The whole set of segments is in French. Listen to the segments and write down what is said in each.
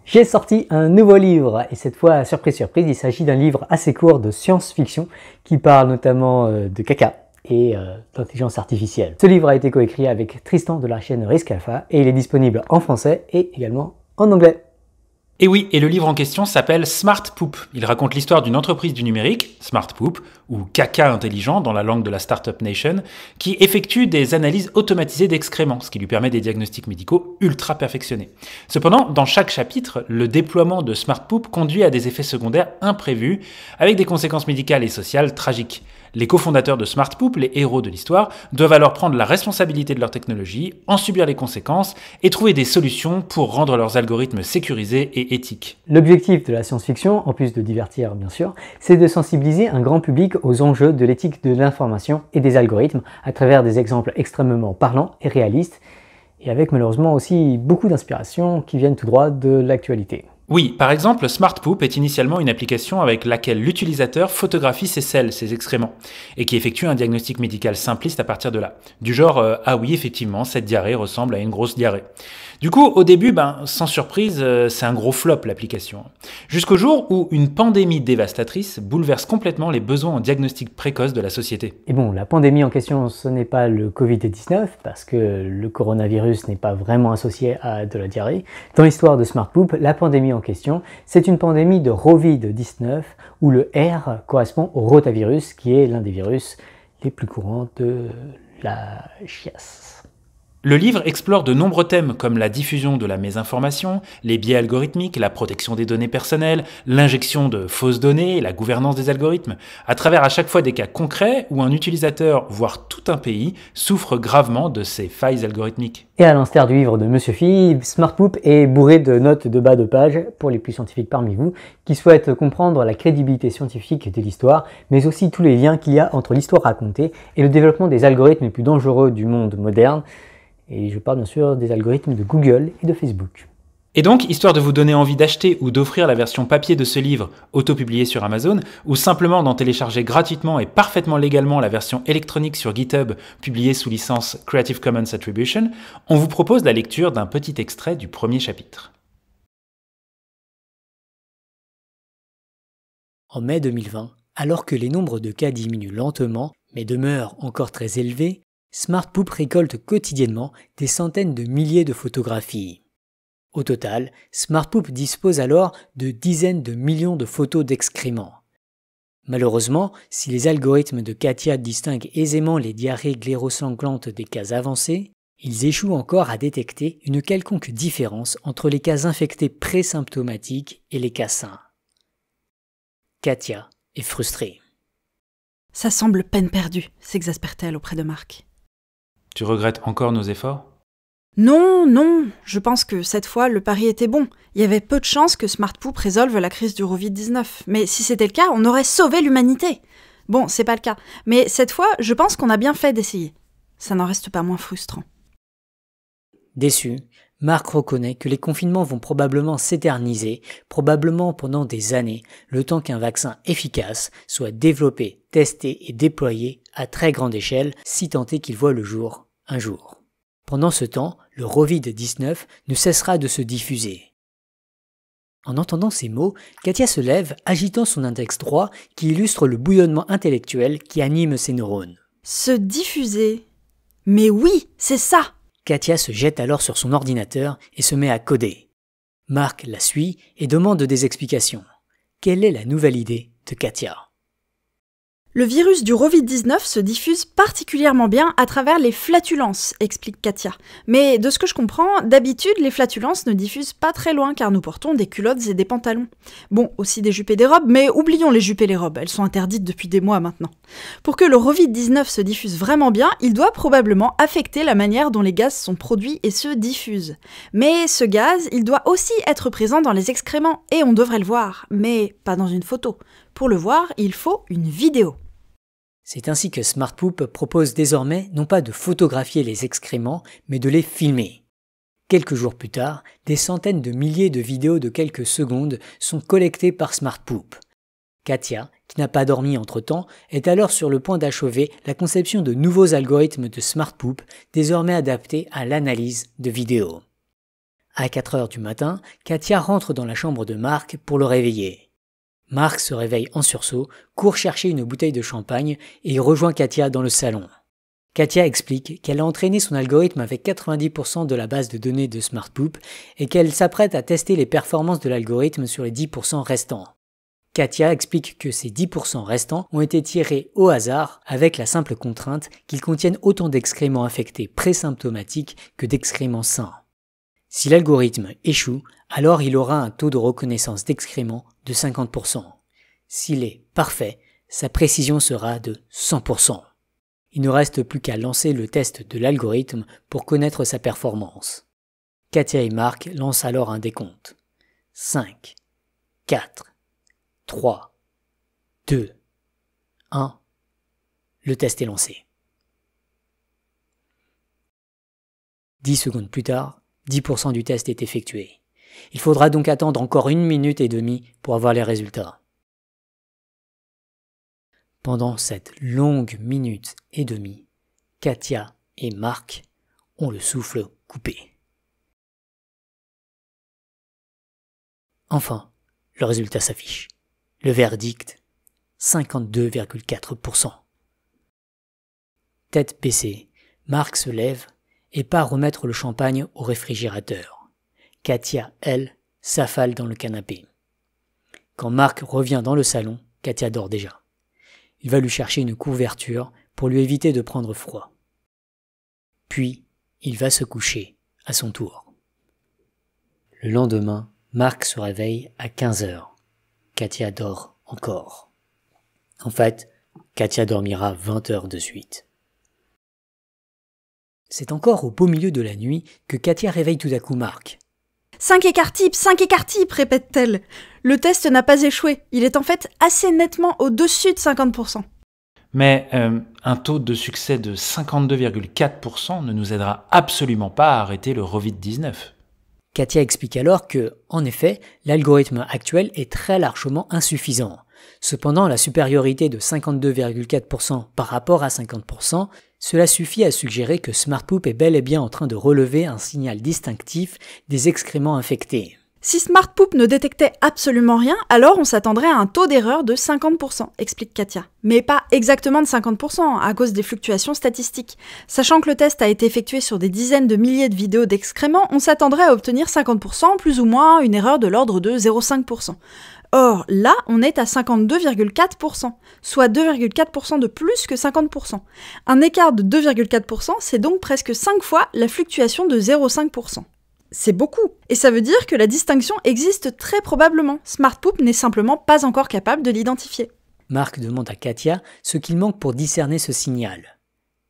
J'ai sorti un nouveau livre et cette fois, surprise surprise, il s'agit d'un livre assez court de science-fiction qui parle notamment de caca et d'intelligence artificielle. Ce livre a été coécrit avec Tristan de la chaîne Risk Alpha et il est disponible en français et également en anglais. Et oui, et le livre en question s'appelle Smart Poop. Il raconte l'histoire d'une entreprise du numérique, Smart Poop, ou caca intelligent dans la langue de la Startup Nation, qui effectue des analyses automatisées d'excréments, ce qui lui permet des diagnostics médicaux ultra perfectionnés. Cependant, dans chaque chapitre, le déploiement de Smart Poop conduit à des effets secondaires imprévus, avec des conséquences médicales et sociales tragiques. Les cofondateurs de Smart Poop, les héros de l'histoire, doivent alors prendre la responsabilité de leur technologie, en subir les conséquences et trouver des solutions pour rendre leurs algorithmes sécurisés et éthiques. L'objectif de la science-fiction, en plus de divertir bien sûr, c'est de sensibiliser un grand public aux enjeux de l'éthique de l'information et des algorithmes à travers des exemples extrêmement parlants et réalistes, et avec malheureusement aussi beaucoup d'inspiration qui viennent tout droit de l'actualité. Oui, par exemple, Smart Poop est initialement une application avec laquelle l'utilisateur photographie ses selles, ses excréments, et qui effectue un diagnostic médical simpliste à partir de là. Du genre, ah oui, effectivement, cette diarrhée ressemble à une grosse diarrhée. Du coup, au début, sans surprise, c'est un gros flop l'application. Jusqu'au jour où une pandémie dévastatrice bouleverse complètement les besoins en diagnostic précoce de la société. Et bon, la pandémie en question, ce n'est pas le Covid-19, parce que le coronavirus n'est pas vraiment associé à de la diarrhée. Dans l'histoire de Smart Poop, la pandémie en question, c'est une pandémie de Rovid-19, où le R correspond au rotavirus, qui est l'un des virus les plus courants de la chiasse. Le livre explore de nombreux thèmes comme la diffusion de la mésinformation, les biais algorithmiques, la protection des données personnelles, l'injection de fausses données et la gouvernance des algorithmes, à travers à chaque fois des cas concrets où un utilisateur, voire tout un pays, souffre gravement de ces failles algorithmiques. Et à l'instar du livre de Monsieur Phi, Smart Poop est bourré de notes de bas de page pour les plus scientifiques parmi vous, qui souhaitent comprendre la crédibilité scientifique de l'histoire, mais aussi tous les liens qu'il y a entre l'histoire racontée et le développement des algorithmes les plus dangereux du monde moderne. Et je parle bien sûr des algorithmes de Google et de Facebook. Et donc, histoire de vous donner envie d'acheter ou d'offrir la version papier de ce livre auto-publié sur Amazon, ou simplement d'en télécharger gratuitement et parfaitement légalement la version électronique sur GitHub publiée sous licence Creative Commons Attribution, on vous propose la lecture d'un petit extrait du premier chapitre. En mai 2020, alors que les nombres de cas diminuent lentement, mais demeurent encore très élevés, Smart Poop récolte quotidiennement des centaines de milliers de photographies. Au total, Smart Poop dispose alors de dizaines de millions de photos d'excréments. Malheureusement, si les algorithmes de Katia distinguent aisément les diarrhées glérosanglantes des cas avancés, ils échouent encore à détecter une quelconque différence entre les cas infectés présymptomatiques et les cas sains. Katia est frustrée. Ça semble peine perdue, s'exaspère-t-elle auprès de Marc. Tu regrettes encore nos efforts ? Non, je pense que cette fois, le pari était bon. Il y avait peu de chances que Smart Poop résolve la crise du Covid-19. Mais si c'était le cas, on aurait sauvé l'humanité. Bon, c'est pas le cas. Mais cette fois, je pense qu'on a bien fait d'essayer. Ça n'en reste pas moins frustrant. Déçu, Marc reconnaît que les confinements vont probablement s'éterniser, probablement pendant des années, le temps qu'un vaccin efficace soit développé, testé et déployé à très grande échelle, si tant est qu'il voit le jour un jour. Pendant ce temps, le Rovid-19 ne cessera de se diffuser. En entendant ces mots, Katia se lève, agitant son index droit qui illustre le bouillonnement intellectuel qui anime ses neurones. Se diffuser ? Mais oui, c'est ça ! Katia se jette alors sur son ordinateur et se met à coder. Marc la suit et demande des explications. Quelle est la nouvelle idée de Katia ? Le virus du Rovid-19 se diffuse particulièrement bien à travers les flatulences, explique Katia. Mais de ce que je comprends, d'habitude, les flatulences ne diffusent pas très loin car nous portons des culottes et des pantalons. Bon, aussi des jupes et des robes, mais oublions les jupes et les robes, elles sont interdites depuis des mois maintenant. Pour que le Rovid-19 se diffuse vraiment bien, il doit probablement affecter la manière dont les gaz sont produits et se diffusent. Mais ce gaz, il doit aussi être présent dans les excréments, et on devrait le voir, mais pas dans une photo. Pour le voir, il faut une vidéo. C'est ainsi que Smart Poop propose désormais non pas de photographier les excréments, mais de les filmer. Quelques jours plus tard, des centaines de milliers de vidéos de quelques secondes sont collectées par Smart Poop. Katia, qui n'a pas dormi entre-temps, est alors sur le point d'achever la conception de nouveaux algorithmes de Smart Poop, désormais adaptés à l'analyse de vidéos. À 4 heures du matin, Katia rentre dans la chambre de Mark pour le réveiller. Mark se réveille en sursaut, court chercher une bouteille de champagne et rejoint Katia dans le salon. Katia explique qu'elle a entraîné son algorithme avec 90% de la base de données de SmartPoop et qu'elle s'apprête à tester les performances de l'algorithme sur les 10% restants. Katia explique que ces 10% restants ont été tirés au hasard avec la simple contrainte qu'ils contiennent autant d'excréments infectés présymptomatiques que d'excréments sains. Si l'algorithme échoue, alors il aura un taux de reconnaissance d'excréments de 50%. S'il est parfait, sa précision sera de 100%. Il ne reste plus qu'à lancer le test de l'algorithme pour connaître sa performance. Katia et Mark lancent alors un décompte. 5, 4, 3, 2, 1. Le test est lancé. 10 secondes plus tard, 10% du test est effectué. Il faudra donc attendre encore 1 minute et demie pour avoir les résultats. Pendant cette longue minute et demie, Katia et Mark ont le souffle coupé. Enfin, le résultat s'affiche. Le verdict, 52,4%. Tête baissée, Mark se lève et part remettre le champagne au réfrigérateur. Katia, elle, s'affale dans le canapé. Quand Mark revient dans le salon, Katia dort déjà. Il va lui chercher une couverture pour lui éviter de prendre froid. Puis, il va se coucher à son tour. Le lendemain, Mark se réveille à 15 heures. Katia dort encore. En fait, Katia dormira 20 heures de suite. C'est encore au beau milieu de la nuit que Katia réveille tout à coup Mark. 5 écarts types, répète-t-elle. Le test n'a pas échoué. Il est en fait assez nettement au-dessus de 50%. Mais un taux de succès de 52,4% ne nous aidera absolument pas à arrêter le Covid-19. Katia explique alors que, en effet, l'algorithme actuel est très largement insuffisant. Cependant, la supériorité de 52,4% par rapport à 50%, cela suffit à suggérer que SmartPoop est bel et bien en train de relever un signal distinctif des excréments infectés. Si SmartPoop ne détectait absolument rien, alors on s'attendrait à un taux d'erreur de 50%, explique Katia. Mais pas exactement de 50%, à cause des fluctuations statistiques. Sachant que le test a été effectué sur des dizaines de milliers de vidéos d'excréments, on s'attendrait à obtenir 50%, plus ou moins une erreur de l'ordre de 0,5%. Or, là, on est à 52,4%, soit 2,4% de plus que 50%. Un écart de 2,4%, c'est donc presque 5 fois la fluctuation de 0,5%. C'est beaucoup. Et ça veut dire que la distinction existe très probablement. SmartPoop n'est simplement pas encore capable de l'identifier. Mark demande à Katia ce qu'il manque pour discerner ce signal.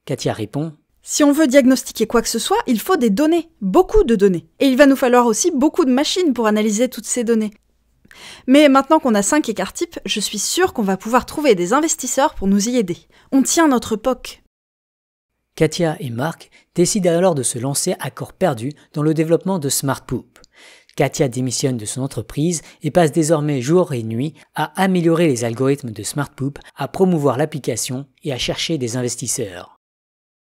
Katia répond « Si on veut diagnostiquer quoi que ce soit, il faut des données, beaucoup de données. Et il va nous falloir aussi beaucoup de machines pour analyser toutes ces données. Mais maintenant qu'on a 5 écarts types, je suis sûre qu'on va pouvoir trouver des investisseurs pour nous y aider. On tient notre POC. » Katia et Mark décident alors de se lancer à corps perdu dans le développement de SmartPoop. Katia démissionne de son entreprise et passe désormais jour et nuit à améliorer les algorithmes de SmartPoop, à promouvoir l'application et à chercher des investisseurs.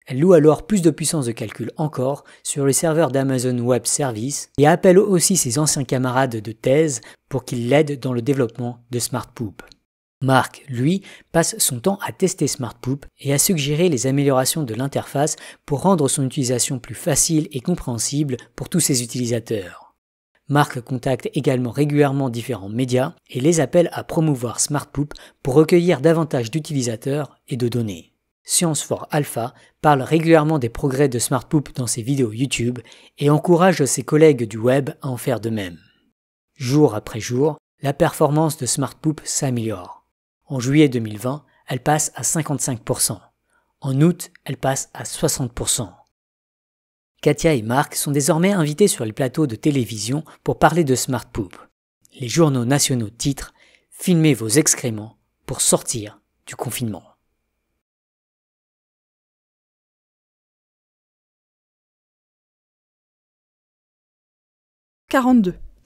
Elle loue alors plus de puissance de calcul encore sur le serveur d'Amazon Web Services et appelle aussi ses anciens camarades de thèse pour qu'ils l'aident dans le développement de SmartPoop. Mark, lui, passe son temps à tester SmartPoop et à suggérer les améliorations de l'interface pour rendre son utilisation plus facile et compréhensible pour tous ses utilisateurs. Mark contacte également régulièrement différents médias et les appelle à promouvoir SmartPoop pour recueillir davantage d'utilisateurs et de données. Science for Alpha parle régulièrement des progrès de SmartPoop dans ses vidéos YouTube et encourage ses collègues du web à en faire de même. Jour après jour, la performance de SmartPoop s'améliore. En juillet 2020, elle passe à 55%. En août, elle passe à 60%. Katia et Mark sont désormais invités sur les plateaux de télévision pour parler de SmartPoop. Les journaux nationaux titrent « Filmez vos excréments pour sortir du confinement ». 42.